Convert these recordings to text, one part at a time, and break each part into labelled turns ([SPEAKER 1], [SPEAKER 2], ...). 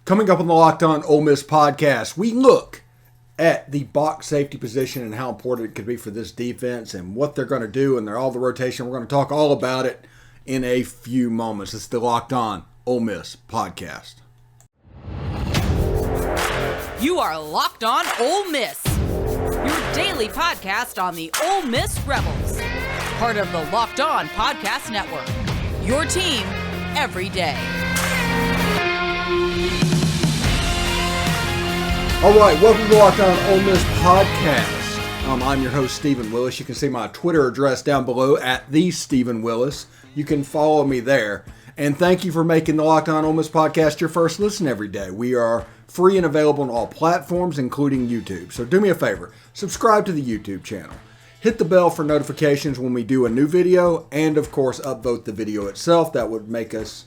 [SPEAKER 1] Coming up on the Locked On Ole Miss podcast, we look at the box safety position and how important it could be for this defense and what they're going to do and all the rotation. We're going to talk all about it in a few moments. It's the Locked On Ole Miss podcast.
[SPEAKER 2] You are Locked On Ole Miss, your daily podcast on the Ole Miss Rebels. Part of the Locked On Podcast Network, your team every day.
[SPEAKER 1] All right, welcome to the Locked On Ole Miss podcast. I'm your host, Stephen Willis. You can see my Twitter address down below at @TheStephenWillis. You can follow me there. And thank you for making the Locked On Ole Miss podcast your first listen every day. We are free and available on all platforms, including YouTube. So do me a favor, subscribe to the YouTube channel. Hit the bell for notifications when we do a new video, and of course, upvote the video itself. That would make us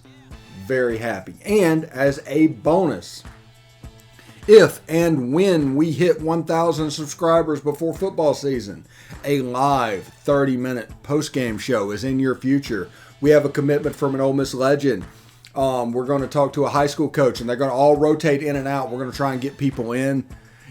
[SPEAKER 1] very happy. And as a bonus, if and when we hit 1,000 subscribers before football season, a live 30-minute post-game show is in your future. We have a commitment from an Ole Miss legend. We're going to talk to a high school coach, and they're going to all rotate in and out. We're going to try and get people in.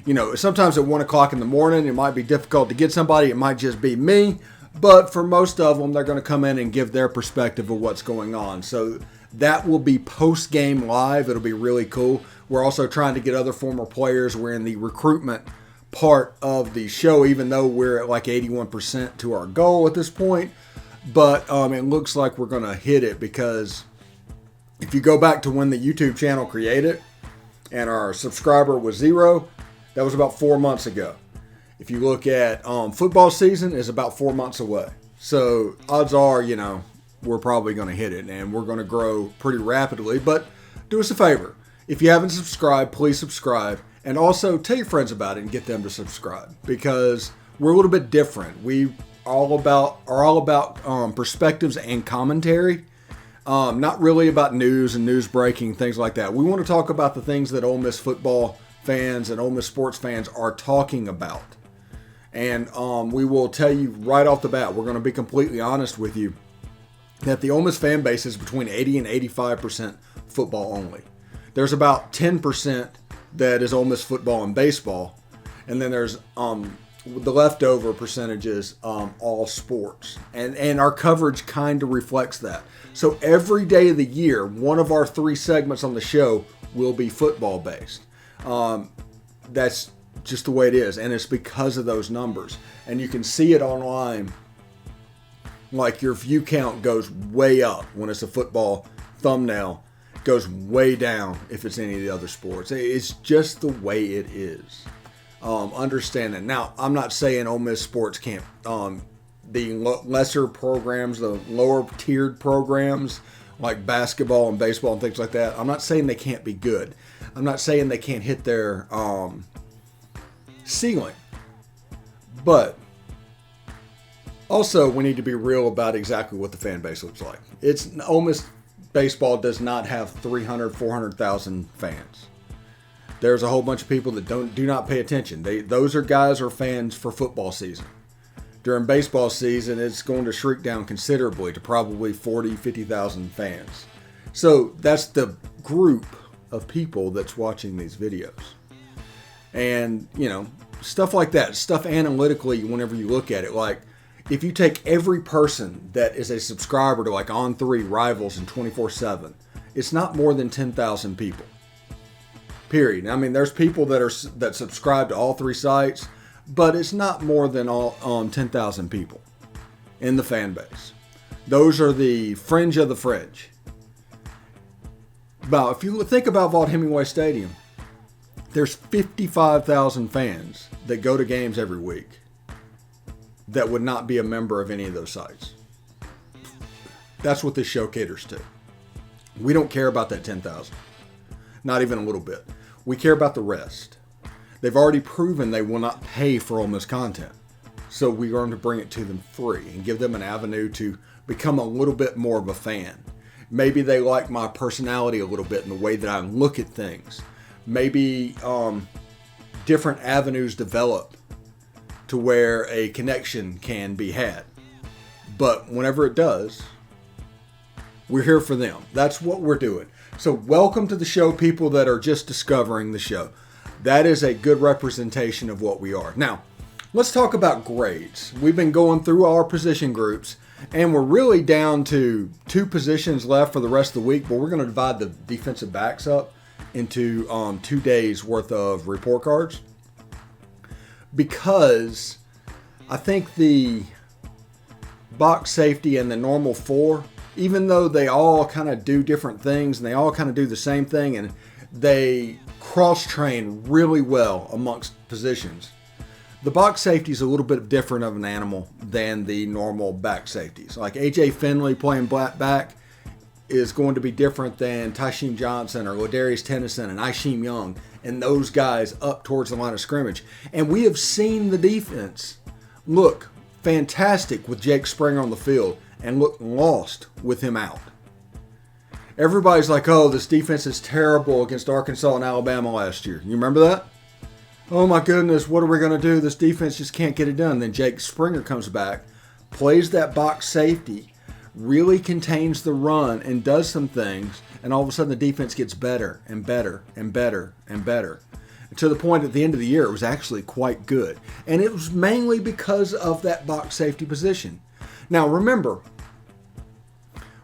[SPEAKER 1] You know, sometimes at 1 o'clock in the morning, it might be difficult to get somebody. It might just be me. But for most of them, they're going to come in and give their perspective of what's going on. So that will be post-game live. It'll be really cool. We're also trying to get other former players. We're in the recruitment part of the show, even though we're at like 81% to our goal at this point. But it looks like we're going to hit it, because if you go back to when the YouTube channel created and our subscriber was 0, that was about 4 months ago. If you look at football season, is about 4 months away. So odds are, we're probably going to hit it, and we're going to grow pretty rapidly. But do us a favor. If you haven't subscribed, please subscribe. And also tell your friends about it and get them to subscribe, because we're a little bit different. We are all about perspectives and commentary. Not really about news and news breaking, things like that. We want to talk about the things that Ole Miss football fans and Ole Miss sports fans are talking about. And we will tell you right off the bat, we're going to be completely honest with you, that the Ole Miss fan base is between 80 and 85% football only. There's about 10% that is Ole Miss football and baseball. And then there's the leftover percentages, all sports. And our coverage kind of reflects that. So every day of the year, one of our 3 segments on the show will be football based. That's just the way it is. And it's because of those numbers. And you can see it online. Like your view count goes way up when it's a football thumbnail. Goes way down if it's any of the other sports. It's just the way it is. Understand that. Now, I'm not saying Ole Miss sports can't, the lesser programs, the lower tiered programs like basketball and baseball and things like that, I'm not saying they can't be good. I'm not saying they can't hit their ceiling. But also, we need to be real about exactly what the fan base looks like. It's Ole Miss baseball does not have 300, 400,000 fans. There's a whole bunch of people that do not pay attention. Those are guys or fans for football season. During baseball season, it's going to shrink down considerably to probably 40, 50,000 fans. So that's the group of people that's watching these videos. And, stuff like that, stuff analytically, whenever you look at it, like, if you take every person that is a subscriber to like On3, Rivals, and 24/7, it's not more than 10,000 people. Period. I mean, there's people that subscribe to all 3 sites, but it's not more than 10,000 people in the fan base. Those are the fringe of the fringe. Now, if you think about Vaught Hemingway Stadium, there's 55,000 fans that go to games every week that would not be a member of any of those sites. That's what this show caters to. We don't care about that 10,000. Not even a little bit. We care about the rest. They've already proven they will not pay for Ole Miss content. So we're going to bring it to them free and give them an avenue to become a little bit more of a fan. Maybe they like my personality a little bit in the way that I look at things. Maybe different avenues develop to where a connection can be had. But whenever it does, we're here for them. That's what we're doing. So welcome to the show, people that are just discovering the show. That is a good representation of what we are. Now, let's talk about grades. We've been going through our position groups, and we're really down to 2 positions left for the rest of the week, but we're going to divide the defensive backs up into 2 days worth of report cards, because I think the box safety and the normal 4, even though they all kind of do different things and they all kind of do the same thing and they cross-train really well amongst positions, the box safety is a little bit different of an animal than the normal back safeties. Like A.J. Finley playing back is going to be different than Tysheem Johnson or Ladarius Tennyson and Isheem Young and those guys up towards the line of scrimmage. And we have seen the defense look fantastic with Jake Springer on the field and look lost with him out. Everybody's like, oh, this defense is terrible against Arkansas and Alabama last year. You remember that? Oh my goodness, what are we going to do? This defense just can't get it done. Then Jake Springer comes back, plays that box safety, really contains the run and does some things, and all of a sudden the defense gets better and better and better and better. To the point at the end of the year, it was actually quite good. And it was mainly because of that box safety position. Now remember,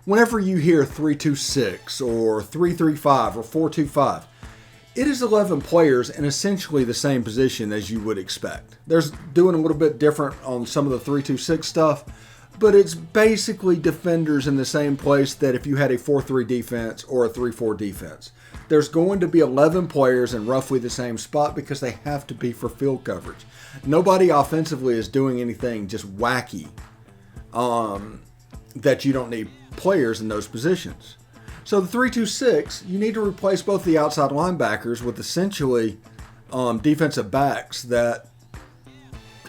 [SPEAKER 1] whenever you hear 3-2-6 or 3-3-5 or 4-2-5, it is 11 players in essentially the same position as you would expect. There's doing a little bit different on some of the 3-2-6 stuff, but it's basically defenders in the same place that if you had a 4-3 defense or a 3-4 defense. There's going to be 11 players in roughly the same spot because they have to be for field coverage. Nobody offensively is doing anything just wacky that you don't need players in those positions. So the 3-2-6, you need to replace both the outside linebackers with essentially defensive backs that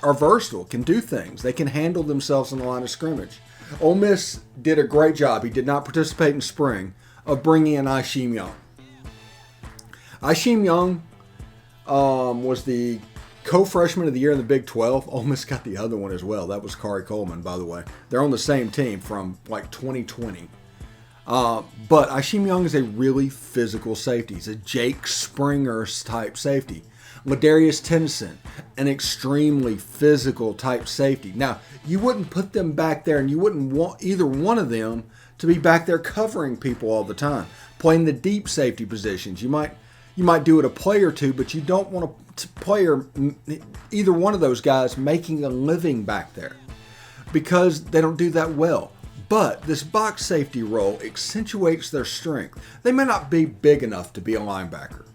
[SPEAKER 1] are versatile, can do things. They can handle themselves in the line of scrimmage. Ole Miss did a great job. He did not participate in spring of bringing in Isheem Young. Isheem Young was the co-freshman of the year in the Big 12. Ole Miss got the other one as well. That was Kari Coleman, by the way. They're on the same team from like 2020. But Isheem Young is a really physical safety. He's a Jake Springer type safety. Ladarius Tennyson, an extremely physical type safety. Now, you wouldn't put them back there and you wouldn't want either one of them to be back there covering people all the time, playing the deep safety positions. You might do it a play or two, but you don't want a player, either one of those guys, making a living back there because they don't do that well. But this box safety role accentuates their strength. They may not be big enough to be a linebacker,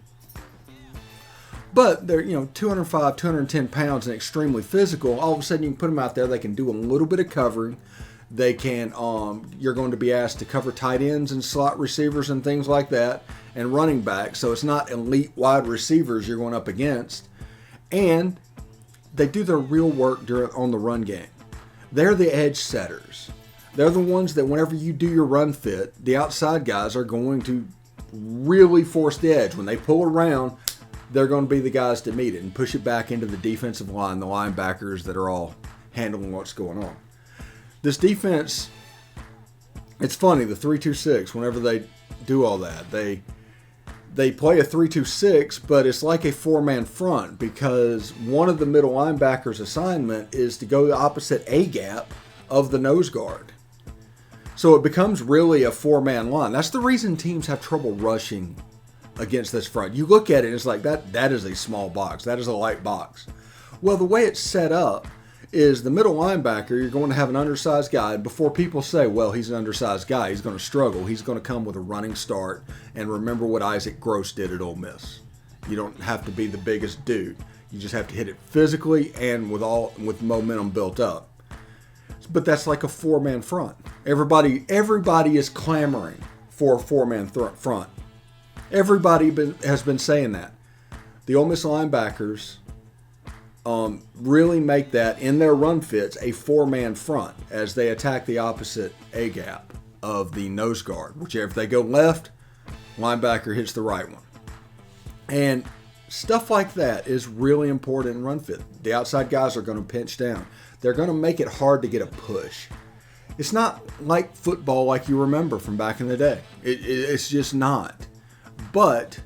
[SPEAKER 1] but they're 205, 210 pounds and extremely physical. All of a sudden you can put them out there. They can do a little bit of covering. They can, you're going to be asked to cover tight ends and slot receivers and things like that and running backs. So it's not elite wide receivers you're going up against. And they do their real work on the run game. They're the edge setters. They're the ones that whenever you do your run fit, the outside guys are going to really force the edge. When they pull around, they're going to be the guys to meet it and push it back into the defensive line, the linebackers that are all handling what's going on. This defense, it's funny, the 3-2-6, whenever they do all that, they play a 3-2-6, but it's like a 4-man front because one of the middle linebackers' assignment is to go the opposite A-gap of the nose guard. So it becomes really a 4-man line. That's the reason teams have trouble rushing against this front. You look at it, it's like that is a small box. That is a light box. Well, the way it's set up is the middle linebacker, you're going to have an undersized guy. And before people say, well, he's an undersized guy, he's going to struggle. He's going to come with a running start. And remember what Isaac Gross did at Ole Miss. You don't have to be the biggest dude. You just have to hit it physically and with momentum built up. But that's like a 4-man front. Everybody is clamoring for a 4-man front. Everybody has been saying that. The Ole Miss linebackers really make that, in their run fits, a 4-man front as they attack the opposite A-gap of the nose guard. Which if they go left, linebacker hits the right one. And stuff like that is really important in run fit. The outside guys are going to pinch down. They're going to make it hard to get a push. It's not like football like you remember from back in the day. It's just not. But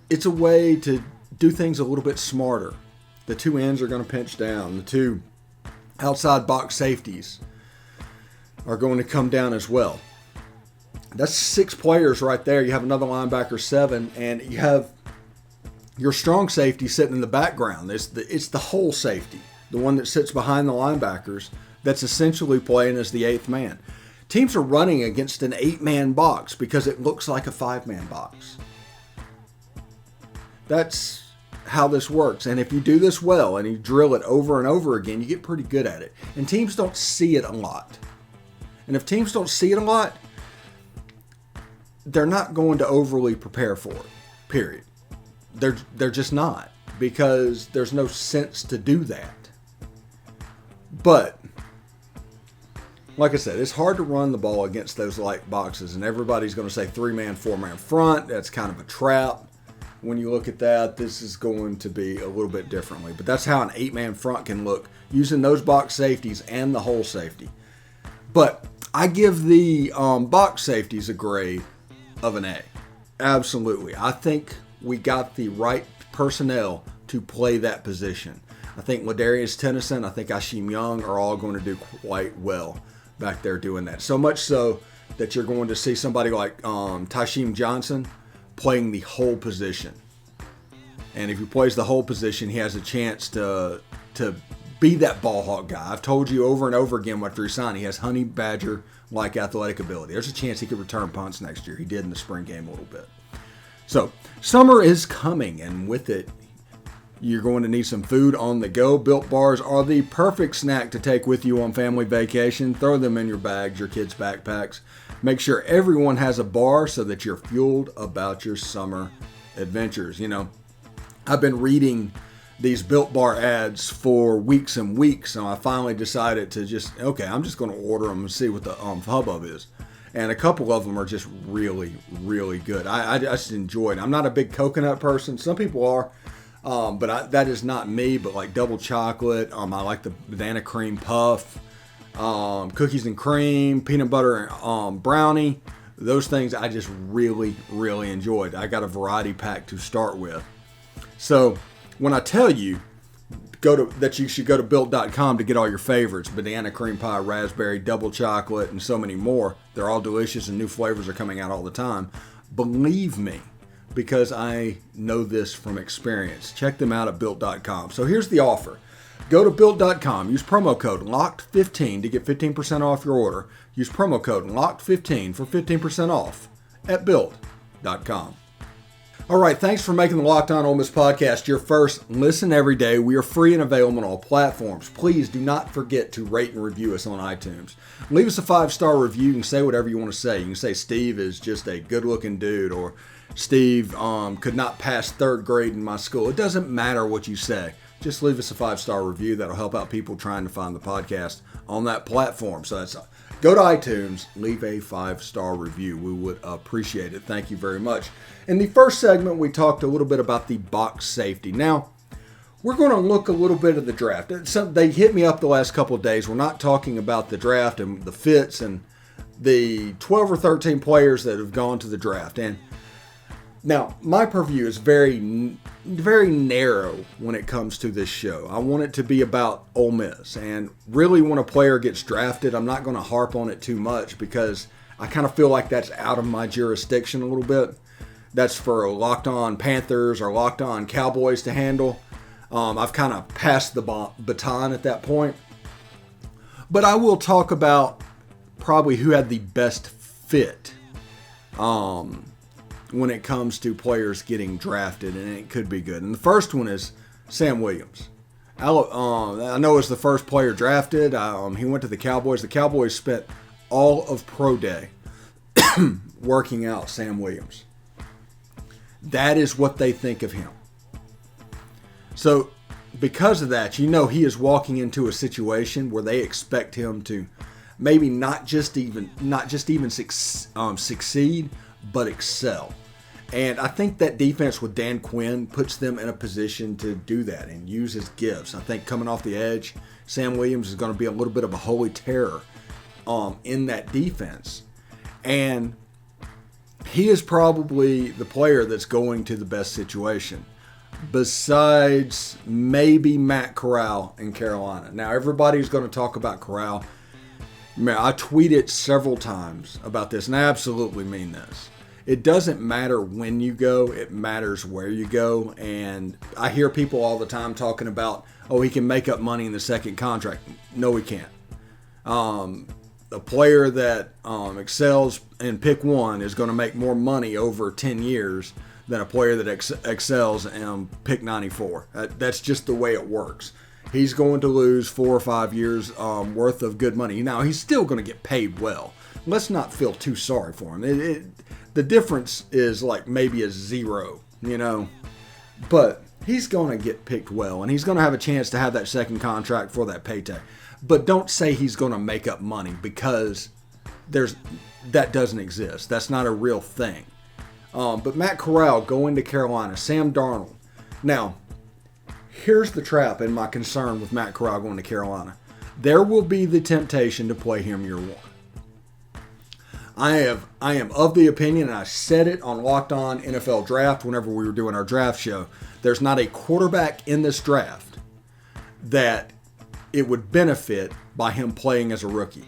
[SPEAKER 1] it's a way to do things a little bit smarter. The two ends are going to pinch down. The two outside box safeties are going to come down as well. That's 6 players right there. You have another linebacker 7, and you have your strong safety sitting in the background. It's the whole safety, the one that sits behind the linebackers, that's essentially playing as the 8th man. Teams are running against an 8-man box because it looks like a 5-man box. That's how this works. And if you do this well and you drill it over and over again, you get pretty good at it. And teams don't see it a lot. And if teams don't see it a lot, they're not going to overly prepare for it, period. They're just not, because there's no sense to do that. But like I said, it's hard to run the ball against those light boxes, and everybody's going to say 3-man, 4-man front. That's kind of a trap. When you look at that, this is going to be a little bit differently. But that's how an 8-man front can look, using those box safeties and the whole safety. But I give the box safeties a grade of an A. Absolutely. I think we got the right personnel to play that position. I think Ladarius Tennyson, I think Ashim Young are all going to do quite well back there doing that. So much so that you're going to see somebody like Tysheem Johnson playing the whole position. And if he plays the whole position, he has a chance to be that ball hawk guy. I've told you over and over again after he signed, he has honey badger-like athletic ability. There's a chance he could return punts next year. He did in the spring game a little bit. So summer is coming, and with it, you're going to need some food on the go. Built Bars are the perfect snack to take with you on family vacation. Throw them in your bags, your kids' backpacks. Make sure everyone has a bar so that you're fueled about your summer adventures. You know, I've been reading these Built Bar ads for weeks and weeks, and I finally decided to I'm just going to order them and see what the hubbub is. And a couple of them are just really, really good. I just enjoy it. I'm not a big coconut person. Some people are. But that is not me. But like double chocolate, I like the banana cream puff, cookies and cream, peanut butter brownie. Those things I just really, really enjoyed. I got a variety pack to start with. So when I tell you that you should go to built.com to get all your favorites, banana cream pie, raspberry, double chocolate, and so many more. They're all delicious and new flavors are coming out all the time. Believe me, because I know this from experience. Check them out at built.com. So here's the offer. Go to built.com. Use promo code LOCKED15 to get 15% off your order. Use promo code LOCKED15 for 15% off at built.com. All right, thanks for making the Locked On Ole Miss podcast your first listen every day. We are free and available on all platforms. Please do not forget to rate and review us on iTunes. Leave us a 5-star review. You can say whatever you want to say. You can say Steve is just a good-looking dude, or Steve could not pass 3rd grade in my school. It doesn't matter what you say. Just leave us a 5-star review. That'll help out people trying to find the podcast on that platform. So go to iTunes, leave a 5-star review. We would appreciate it. Thank you very much. In the first segment, we talked a little bit about the box safety. Now, we're going to look a little bit at the draft. They hit me up the last couple of days. We're not talking about the draft and the fits and the 12 or 13 players that have gone to the draft. And now, my purview is very, very narrow when it comes to this show. I want it to be about Ole Miss. And really, when a player gets drafted, I'm not going to harp on it too much because I kind of feel like that's out of my jurisdiction a little bit. That's for Locked On Panthers or Locked On Cowboys to handle. I've kind of passed the baton at that point. But I will talk about probably who had the best fit when it comes to players getting drafted, and it could be good. And the first one is Sam Williams. I know it's the first player drafted. He went to the Cowboys. The Cowboys spent all of pro day working out Sam Williams. That is what they think of him. So because of that, he is walking into a situation where they expect him to maybe not just even succeed, but excel. And I think that defense with Dan Quinn puts them in a position to do that and use his gifts. I think coming off the edge, Sam Williams is going to be a little bit of a holy terror in that defense. And he is probably the player that's going to the best situation, besides maybe Matt Corral in Carolina. Now, everybody's going to talk about Corral. Man, I tweeted several times about this, and I absolutely mean this. It doesn't matter when you go, it matters where you go. And I hear people all the time talking about, oh, he can make up money in the second contract. No, he can't. A player that excels in pick 1 is going to make more money over 10 years than a player that excels in pick 94. That's just the way it works. He's going to lose 4 or 5 years worth of good money. Now, he's still going to get paid well. Let's not feel too sorry for him. The difference is like maybe a 0, But he's going to get picked well, and he's going to have a chance to have that second contract for that payday. But don't say he's going to make up money, because that doesn't exist. That's not a real thing. But Matt Corral going to Carolina, Sam Darnold. Now, here's the trap and my concern with Matt Corral going to Carolina. There will be the temptation to play him year 1. I am of the opinion, and I said it on Locked On NFL Draft whenever we were doing our draft show, there's not a quarterback in this draft that it would benefit by him playing as a rookie.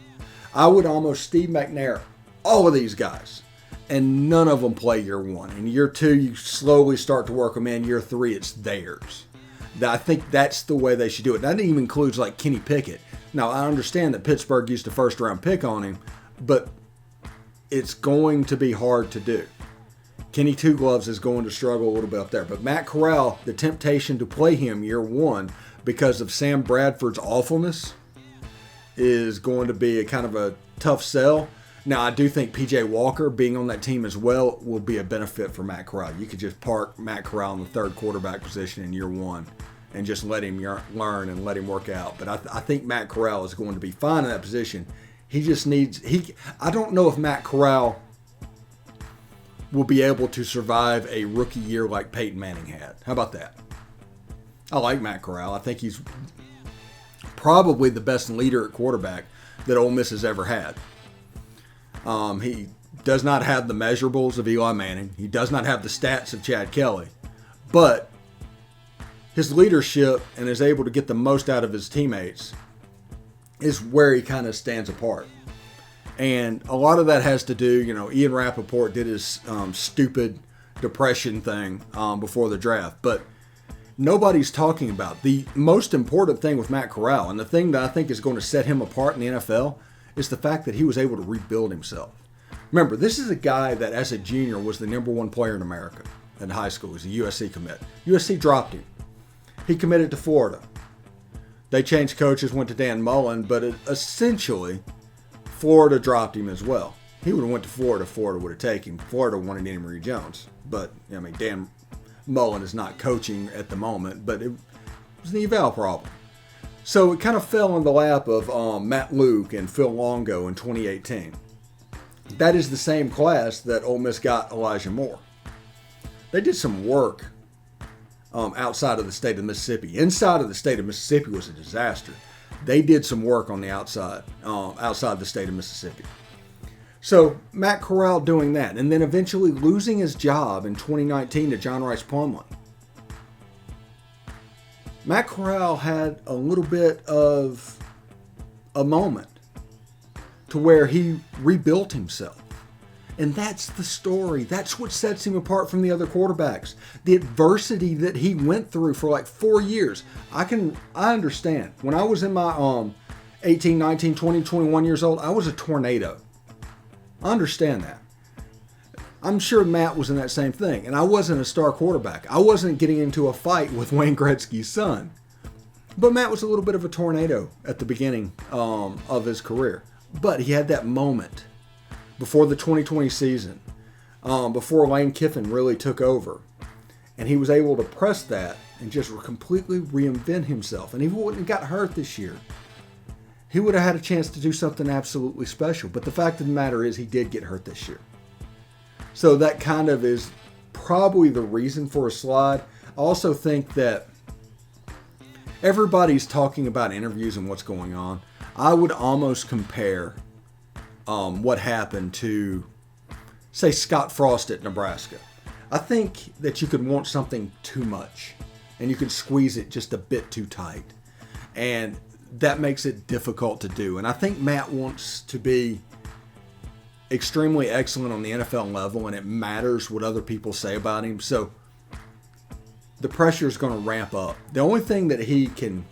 [SPEAKER 1] I would almost Steve McNair all of these guys, and none of them play year 1. In year 2, you slowly start to work them in. Year 3, it's theirs. I think that's the way they should do it. That even includes like Kenny Pickett. Now, I understand that Pittsburgh used a first-round pick on him, but it's going to be hard to do. Kenny Two Gloves is going to struggle a little bit up there. But Matt Corral, the temptation to play him year 1 because of Sam Bradford's awfulness is going to be a kind of a tough sell. Now, I do think P.J. Walker being on that team as well will be a benefit for Matt Corral. You could just park Matt Corral in the third quarterback position in year 1 and just let him learn and let him work out. But I think Matt Corral is going to be fine in that position. He just needs I don't know if Matt Corral will be able to survive a rookie year like Peyton Manning had. How about that? I like Matt Corral. I think he's probably the best leader at quarterback that Ole Miss has ever had. He does not have the measurables of Eli Manning. He does not have the stats of Chad Kelly. But his leadership and is able to get the most out of his teammates is where he kind of stands apart. And a lot of that has to do, Ian Rappaport did his stupid depression thing before the draft. But nobody's talking about the most important thing with Matt Corral, and the thing that I think is going to set him apart in the NFL is the fact that he was able to rebuild himself. Remember, this is a guy that as a junior was the number 1 player in America in high school. He was a USC commit. USC dropped him. He committed to Florida. They changed coaches, went to Dan Mullen, but essentially Florida dropped him as well. He would have went to Florida. Florida would have taken him. Florida wanted Andy Marie Jones. But, Dan Mullen is not coaching at the moment, but it was an eval problem. So it kind of fell in the lap of Matt Luke and Phil Longo in 2018. That is the same class that Ole Miss got Elijah Moore. They did some work outside of the state of Mississippi. Inside of the state of Mississippi was a disaster. They did some work on the outside the state of Mississippi. So Matt Corral doing that, and then eventually losing his job in 2019 to John Rice Plumlee. Matt Corral had a little bit of a moment to where he rebuilt himself. And that's the story. That's what sets him apart from the other quarterbacks. The adversity that he went through for like 4 years. I understand. When I was in my 18, 19, 20, 21 years old, I was a tornado. I understand that. I'm sure Matt was in that same thing. And I wasn't a star quarterback. I wasn't getting into a fight with Wayne Gretzky's son. But Matt was a little bit of a tornado at the beginning of his career. But he had that moment before the 2020 season, before Lane Kiffin really took over. And he was able to press that and just completely reinvent himself. And he wouldn't have got hurt this year. He would have had a chance to do something absolutely special. But the fact of the matter is he did get hurt this year. So that kind of is probably the reason for a slide. I also think that everybody's talking about interviews and what's going on. I would almost compare what happened to, say, Scott Frost at Nebraska. I think that you could want something too much and you could squeeze it just a bit too tight. And that makes it difficult to do. And I think Matt wants to be extremely excellent on the NFL level, and it matters what other people say about him. So the pressure is going to ramp up. The only thing that he can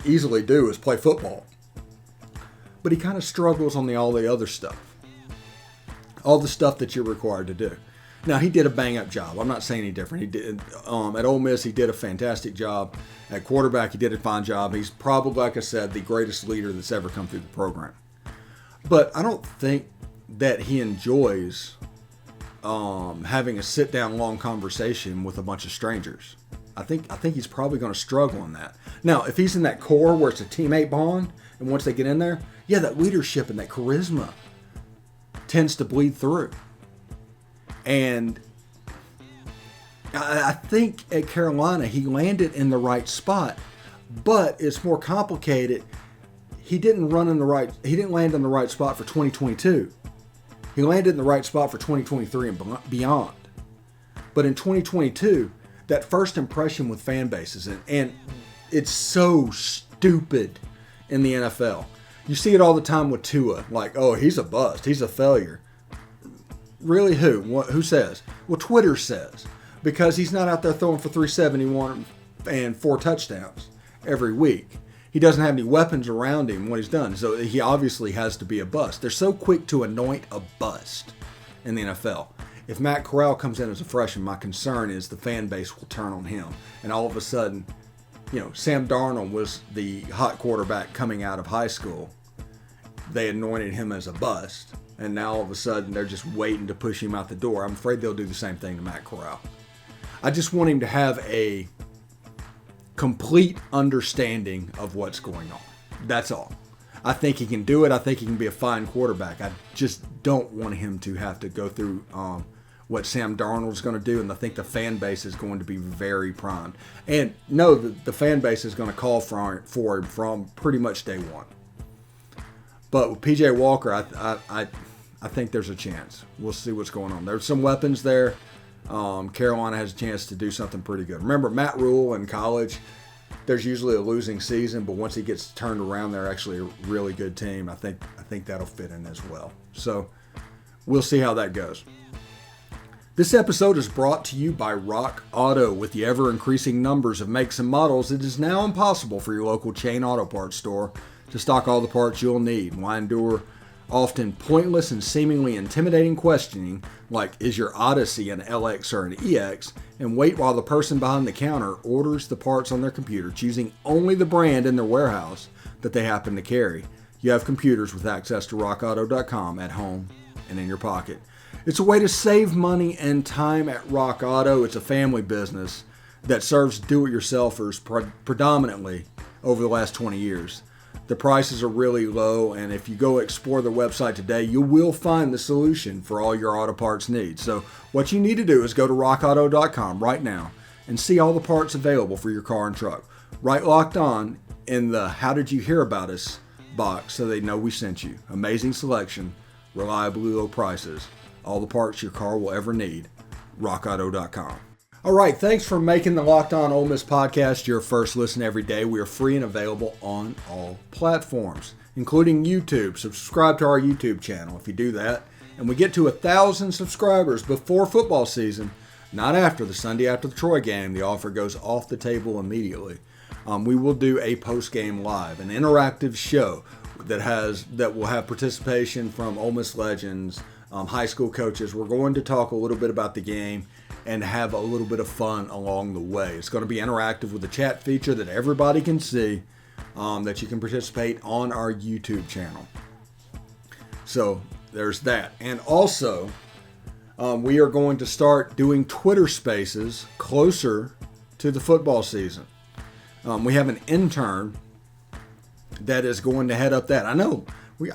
[SPEAKER 1] easily do is play football. But he kind of struggles on all the other stuff. All the stuff that you're required to do. Now, he did a bang-up job. I'm not saying any different. He did at Ole Miss, he did a fantastic job. At quarterback, he did a fine job. He's probably, like I said, the greatest leader that's ever come through the program. But I don't think that he enjoys having a sit-down long conversation with a bunch of strangers. I think he's probably going to struggle in that. Now, if he's in that core where it's a teammate bond, and once they get in there, yeah, that leadership and that charisma tends to bleed through. And I think at Carolina, he landed in the right spot, but it's more complicated. He didn't land in the right spot for 2022. He landed in the right spot for 2023 and beyond. But in 2022, that first impression with fan bases, and it's so stupid in the NFL. You see it all the time with Tua, like, oh, he's a bust, he's a failure. Really, who? Who says? Well, Twitter says, because he's not out there throwing for 371 and 4 touchdowns every week. He doesn't have any weapons around him what he's done, so he obviously has to be a bust. They're so quick to anoint a bust in the NFL. If Matt Corral comes in as a freshman, my concern is the fan base will turn on him, and all of a sudden, Sam Darnold was the hot quarterback coming out of high school. They anointed him as a bust. And now all of a sudden they're just waiting to push him out the door. I'm afraid they'll do the same thing to Matt Corral. I just want him to have a complete understanding of what's going on. That's all. I think he can do it. I think he can be a fine quarterback. I just don't want him to have to go through what Sam Darnold's going to do. And I think the fan base is going to be very primed. And no, the fan base is going to call for him from pretty much day one. But with P.J. Walker, I think there's a chance. We'll see what's going on. There's some weapons there. Carolina has a chance to do something pretty good. Remember, Matt Rule in college, there's usually a losing season, but once he gets turned around, they're actually a really good team. I think that'll fit in as well. So we'll see how that goes. This episode is brought to you by Rock Auto. With the ever-increasing numbers of makes and models, it is now impossible for your local chain auto parts store to stock all the parts you'll need. Why endure often pointless and seemingly intimidating questioning like, is your Odyssey an LX or an EX, and wait while the person behind the counter orders the parts on their computer, choosing only the brand in their warehouse that they happen to carry. You have computers with access to rockauto.com at home and in your pocket. It's a way to save money and time at Rock Auto. It's a family business that serves do-it-yourselfers predominantly over the last 20 years. The prices are really low, and if you go explore their website today, you will find the solution for all your auto parts needs. So what you need to do is go to rockauto.com right now and see all the parts available for your car and truck. Right locked on in the How Did You Hear About Us box so they know we sent you. Amazing selection, reliably low prices, all the parts your car will ever need. rockauto.com. All right, thanks for making the Locked On Ole Miss podcast your first listen every day. We are free and available on all platforms, including YouTube. Subscribe to our YouTube channel if you do that. And we get to 1,000 subscribers before football season, not after. The Sunday after the Troy game, the offer goes off the table immediately. We will do a post-game live, an interactive show that will have participation from Ole Miss legends, high school coaches. We're going to talk a little bit about the game and have a little bit of fun along the way. It's going to be interactive with a chat feature that everybody can see, that you can participate on our YouTube channel. So there's that. And also, we are going to start doing Twitter Spaces closer to the football season. We have an intern that is going to head up that. I know,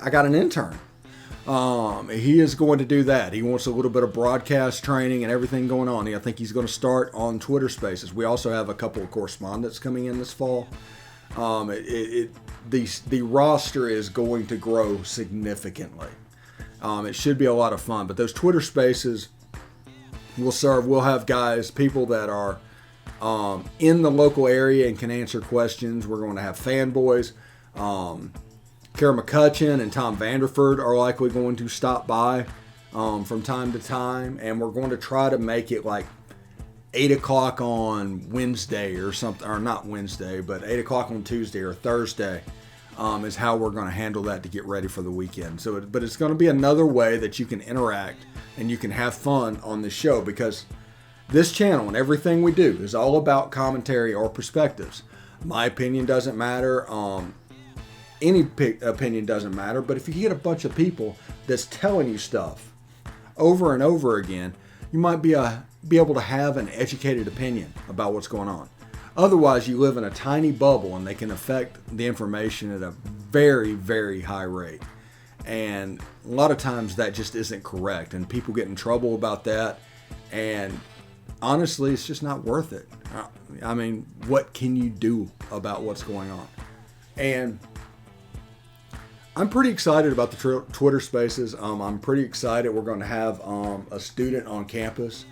[SPEAKER 1] I got an intern. He is going to do that. He wants a little bit of broadcast training and everything going on. I think he's going to start on Twitter Spaces. We also have a couple of correspondents coming in this fall. The roster is going to grow significantly. It should be a lot of fun. But those Twitter Spaces will serve. We'll have guys, people that are in the local area and can answer questions. We're going to have fanboys. Kara McCutcheon and Tom Vanderford are likely going to stop by from time to time, and we're going to try to make it like 8 o'clock on Wednesday or something, or not Wednesday, but 8 o'clock on Tuesday or Thursday is how we're going to handle that to get ready for the weekend. But it's going to be another way that you can interact and you can have fun on the show, because this channel and everything we do is all about commentary or perspectives. My opinion doesn't matter. Any opinion doesn't matter, but if you get a bunch of people that's telling you stuff over and over again, you might be able to have an educated opinion about what's going on. Otherwise, you live in a tiny bubble and they can affect the information at a very, very high rate. And a lot of times that just isn't correct, and people get in trouble about that. And honestly, it's just not worth it. I mean, what can you do about what's going on? And I'm pretty excited about the Twitter Spaces. I'm pretty excited. We're going to have a student on campus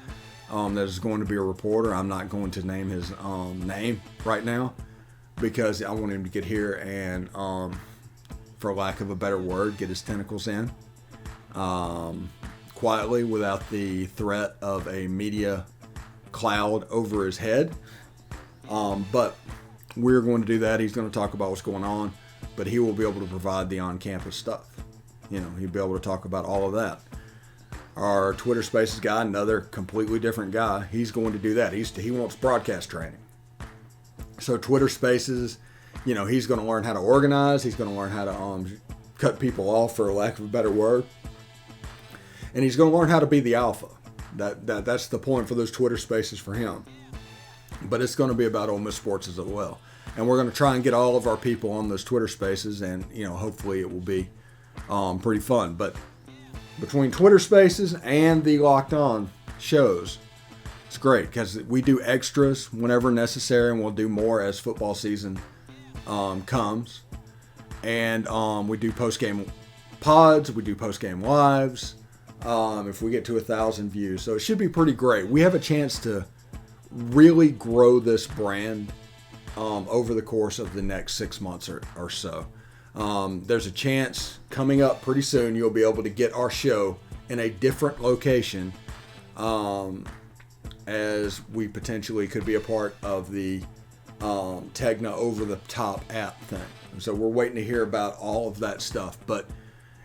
[SPEAKER 1] that is going to be a reporter. I'm not going to name his name right now because I want him to get here and, for lack of a better word, get his tentacles in quietly without the threat of a media cloud over his head. But we're going to do that. He's going to talk about what's going on, but he will be able to provide the on-campus stuff. He'll be able to talk about all of that. Our Twitter Spaces guy, another completely different guy, he's going to do that. He wants broadcast training. So Twitter Spaces, he's going to learn how to organize. He's going to learn how to cut people off, for lack of a better word. And he's going to learn how to be the alpha. That's the point for those Twitter Spaces for him. But it's going to be about Ole Miss sports as well. And we're going to try and get all of our people on those Twitter Spaces, and hopefully it will be pretty fun. But between Twitter Spaces and the Locked On shows, it's great because we do extras whenever necessary, and we'll do more as football season comes. And we do post-game pods, we do post-game lives if we get to 1,000 views. So it should be pretty great. We have a chance to really grow this brand over the course of the next 6 months or so. There's a chance coming up pretty soon you'll be able to get our show in a different location, as we potentially could be a part of the Tegna over-the-top app thing. So we're waiting to hear about all of that stuff. But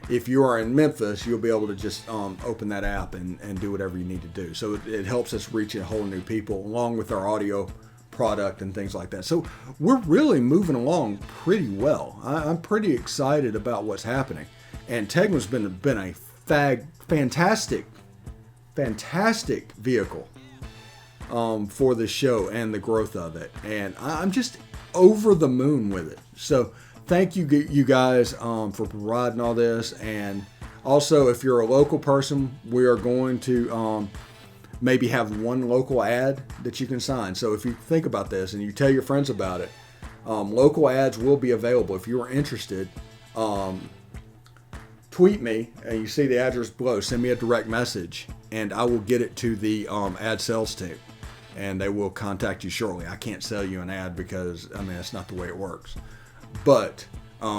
[SPEAKER 1] if you are in Memphis, you'll be able to just open that app and do whatever you need to do. So it helps us reach a whole new people, along with our audio product and things like that. So we're really moving along pretty well. I'm pretty excited about what's happening. And Tegna's been a fantastic vehicle for the show and the growth of it. And I'm just over the moon with it. So thank you guys for providing all this. And also, if you're a local person, we are going to maybe have one local ad that you can sign. So if you think about this and you tell your friends about it, local ads will be available. If you are interested, tweet me, and you see the address below. Send me a direct message, and I will get it to the ad sales team, and they will contact you shortly. I can't sell you an ad because, that's not the way it works. But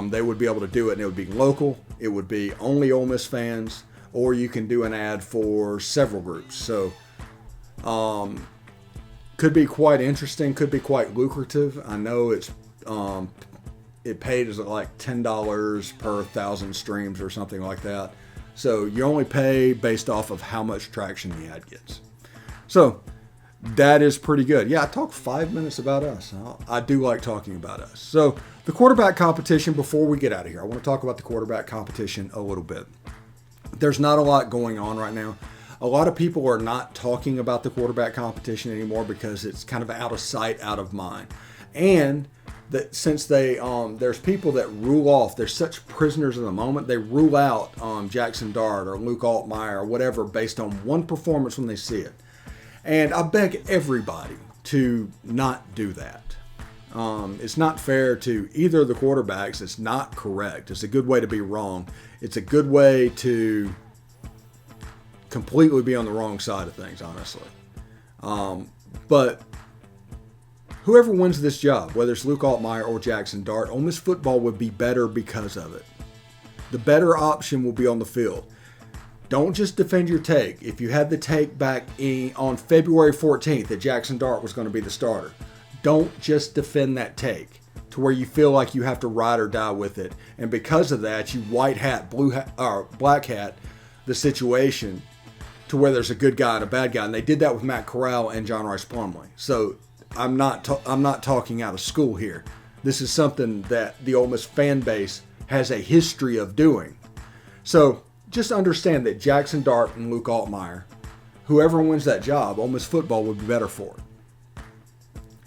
[SPEAKER 1] they would be able to do it, and it would be local. It would be only Ole Miss fans, or you can do an ad for several groups. So could be quite interesting, could be quite lucrative. I know it's it paid as like $10 per 1,000 streams or something like that. So you only pay based off of how much traction the ad gets. So that is pretty good. Yeah, I talked 5 minutes about us. I do like talking about us. So the quarterback competition, before we get out of here, I want to talk about the quarterback competition a little bit. There's not a lot going on right now. A lot of people are not talking about the quarterback competition anymore because it's kind of out of sight, out of mind. And that since there's people that rule off, they're such prisoners of the moment, they rule out Jackson Dart or Luke Altmaier or whatever based on one performance when they see it. And I beg everybody to not do that. It's not fair to either of the quarterbacks. It's not correct. It's a good way to be wrong. It's a good way to completely be on the wrong side of things, honestly. But whoever wins this job, whether it's Luke Altmaier or Jackson Dart, Ole Miss football would be better because of it. The better option will be on the field. Don't just defend your take. If you had the take back on February 14th that Jackson Dart was going to be the starter, don't just defend that take to where you feel like you have to ride or die with it. And because of that, you white hat, blue hat, or black hat the situation to where there's a good guy and a bad guy. And they did that with Matt Corral and John Rice Plumlee. So I'm not talking out of school here. This is something that the Ole Miss fan base has a history of doing. So just understand that Jackson Dart and Luke Altmaier, whoever wins that job, Ole Miss football would be better for it.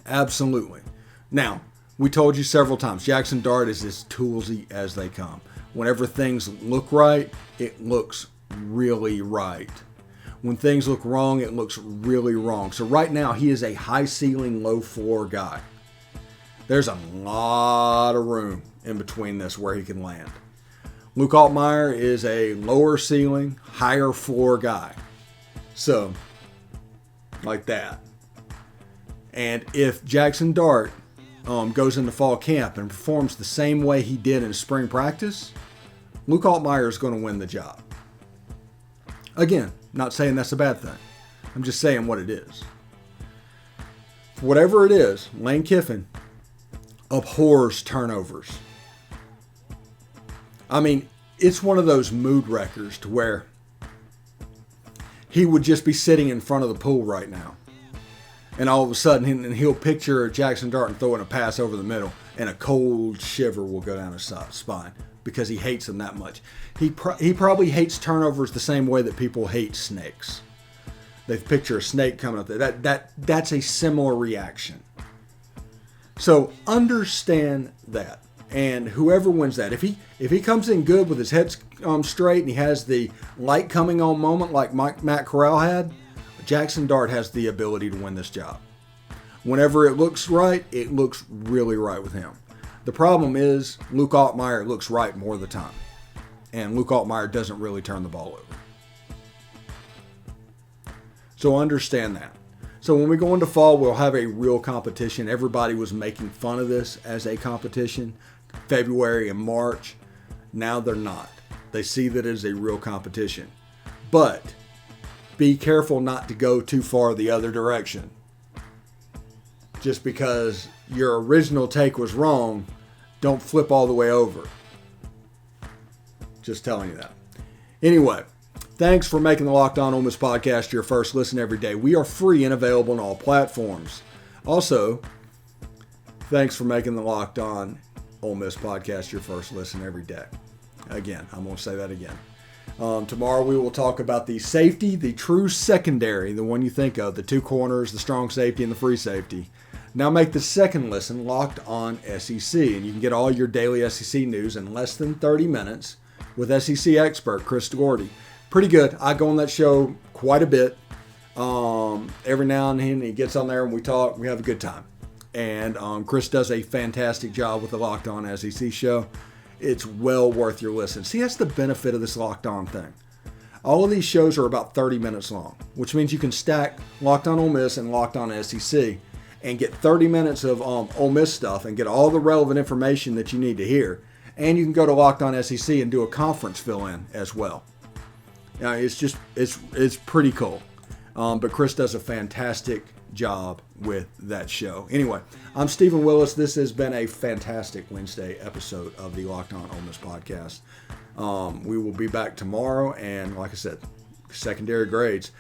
[SPEAKER 1] Absolutely. Now, we told you several times, Jackson Dart is as toolsy as they come. Whenever things look right, it looks really right. When things look wrong, it looks really wrong. So right now, he is a high ceiling, low floor guy. There's a lot of room in between this where he can land. Luke Altmaier is a lower ceiling, higher floor guy. So, like that. And if Jackson Dart goes into fall camp and performs the same way he did in spring practice, Luke Altmaier is going to win the job. Again, not saying that's a bad thing. I'm just saying what it is. Whatever it is, Lane Kiffin abhors turnovers. I mean, it's one of those mood wreckers to where he would just be sitting in front of the pool right now. And all of a sudden, he'll picture Jackson Dart and throwing a pass over the middle, and a cold shiver will go down his spine because he hates them that much. He probably hates turnovers the same way that people hate snakes. They picture a snake coming up there. That's a similar reaction. So understand that. And whoever wins that, if he comes in good with his head straight and he has the light coming on moment like Matt Corral had, Jackson Dart has the ability to win this job. Whenever it looks right, it looks really right with him. The problem is Luke Altmaier looks right more of the time. And Luke Altmaier doesn't really turn the ball over. So understand that. So when we go into fall, we'll have a real competition. Everybody was making fun of this as a competition, February and March. Now they're not. They see that as a real competition. But be careful not to go too far the other direction. Just because your original take was wrong, don't flip all the way over. Just telling you that. Anyway, thanks for making the Locked On Ole Miss podcast your first listen every day. We are free and available on all platforms. Also, thanks for making the Locked On Ole Miss podcast your first listen every day. Again, I'm going to say that again. Tomorrow we will talk about the safety, the true secondary, the one you think of, the two corners, the strong safety, and the free safety. Now make the second listen Locked On SEC, and you can get all your daily SEC news in less than 30 minutes with SEC expert Chris Gordy. Pretty good. I go on that show quite a bit. Every now and then he gets on there and we talk. We have a good time. And Chris does a fantastic job with the Locked On SEC show. It's well worth your listen. See, that's the benefit of this Locked On thing. All of these shows are about 30 minutes long, which means you can stack Locked On Ole Miss and Locked On SEC and get 30 minutes of Ole Miss stuff and get all the relevant information that you need to hear. And you can go to Locked On SEC and do a conference fill-in as well. It's pretty cool. But Chris does a fantastic job with that show. Anyway, I'm Stephen Willis. This has been a fantastic Wednesday episode of the Locked On Ole Miss podcast. We will be back tomorrow, and like I said, secondary grades.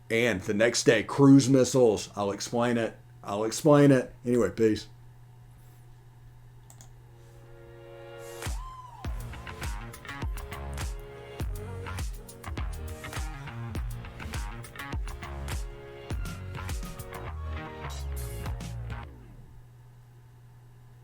[SPEAKER 1] And the next day, cruise missiles. I'll explain it. Anyway, peace.